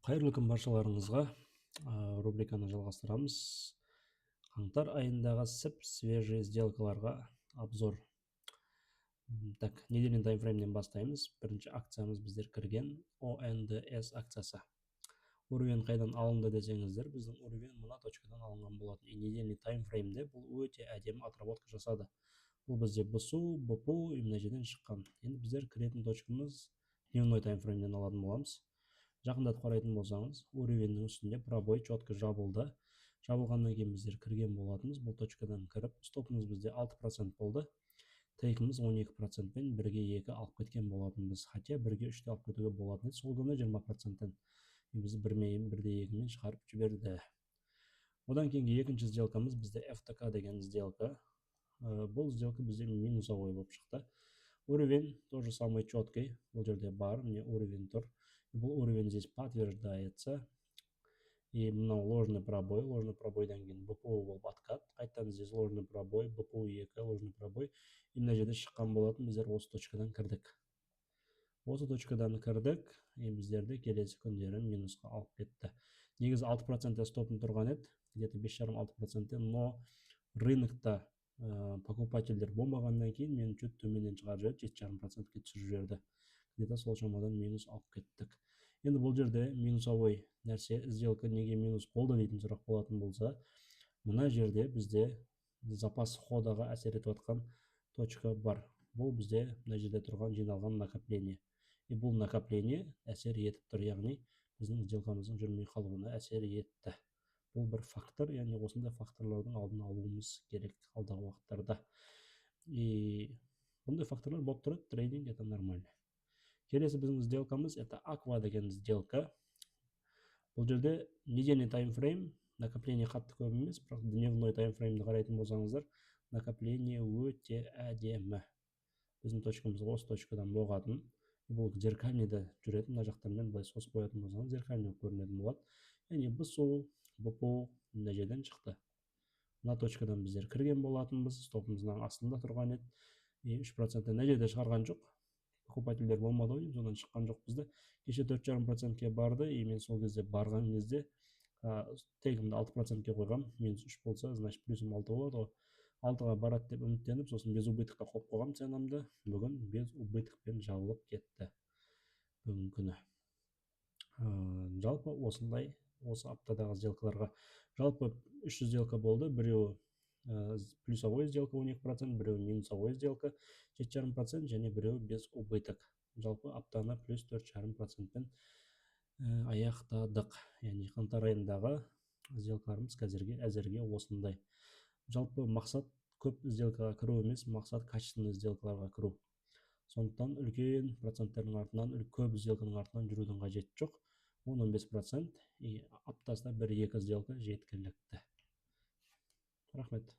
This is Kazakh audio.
Қайырлы күн баршаларыңызға. Рубриканы жалғастырамыз. Қаңтар айындағы свежий сделкаларға обзор. Так, недельный таймфреймнен бастаймыз. Бірінші акциямыз біздер кірген ONDS акциясы. Уровень қайдан алынды десеңіздер, біздің уровень мына точкадан алынған болатын. Недельный таймфреймде бұл өте әдемі отработка жасады. Бұл бізде BSU, BPU мына жерден шыққан. Енді біздер кіретін точкамыз дневной таймфреймнен алатын боламыз. Жақындатып қарайтын болсаңыз, уровеньнің үстінде пробой четко жабылды. Жабылғаннан кейін біздер кірген болатынбыз. Бұл точкадан кіріп, стопымыз бізде 6% болды. Тейкіміз 12% пен 1-ге 2 алып кеткен болатынбыз. Хотя 1-ге 3-те алып кетуге болатын еді. Сол күні 20%-тен біз 1-де 2-мен шығарып жіберді. Одан кейінгі екінші сделкамыз бізде FTK деген сделка. Бұл сделка бізде минусовой болып шықты. Уровень тоже самый четкий. Бұл жерде бар, міне уровень тұр. Бұл уровень здесь подтверждается. И мынау ложный пробойдан кейін BPU болып откат. Қайтадан здесь ложный пробой, BPU 2, ложный пробой. И мына жерде шыққан болатын, біздер осы точкадан кірдік. Осы точкадан кірдік, и біздерді келесі күндері минусқа алып кетті. Негізі 6% стопын тұрған еді, где-то 5,5-6%, но рынокта покупательдер болмағаннан кейін мен чуть төменнен шығарып жіберді, 7,5%-ке түсіріп жіберді. Где-то сол шамадан минус алып кеттік. Енді бұл жерде минусовой нәрсе, сделка неге минус болды дейтін сұрақ болатын болса, мына жерде бізде запас ходаға әсер етіп жатқан точка бар. Бұл бізде мына жерде тұрған жиналған накопление. И бұл накопление әсер етіп тұр, яғни біздің сделкамыздың жүрмей қалуына әсер етті. Бұл бір фактор, яғни осындай факторлардың алдын алуымыз керек алдағы уақыттарда. И бұндай факторлар болып тұрады, трейдинг это нормально. Келесі біздің сделкамыз это Aqua деген сделка. Бұл жерде недельный таймфрейм, накопление қатты көп емес, бірақ дневной таймфреймді қарайтын болсаңыздар, накопление өте әдемі. Біздің точкамыз осы точкадан болған. Бұл зеркальныйда жүретін, мына жақтармен былай сосып қоятын болсаңыз, зеркальный көрінетін болады. Яғни BSU, BPU мына жерден шықты. Мына точкадан біздер кірген болатынбыз, стопымыздың астында тұрған еді. 3% мына жерде шығарған жоқ. Покупательдер болмады ғой, содан шыққан жоқ бізді. Кеше 4,5%-ке барды, и мен сол кезде барған кезде тегімді 6%-ке қойғам, минус 3 болса, значит плюсім 6 болады ғой. 6-ға барады деп үміттеніп, сосын без убытыққа қойып қойғам ценамды. Бүгін без убытықпен жабылып кетті бүгін күні. Жалпы осындай, осы аптадағы сделкаларға жалпы 3 сделка болды. Біреуі плюсовой сделка 12%, біреуі минусовой сделка 7,5% және біреуі без убыток. Жалпы аптаны плюс 4,5%-пен аяқтадық. Яғни қаңтар айындағы сделкаларымыз әзірге осындай. Жалпы мақсат көп сделкаға кіру емес, мақсат качественный сделкаларға кіру. Сондықтан үлкен проценттердің артынан, көп сделканың артынан жүрудің қажеті жоқ. 10-15% и аптасына 1-2 сделка жеткілікті. Рахмет.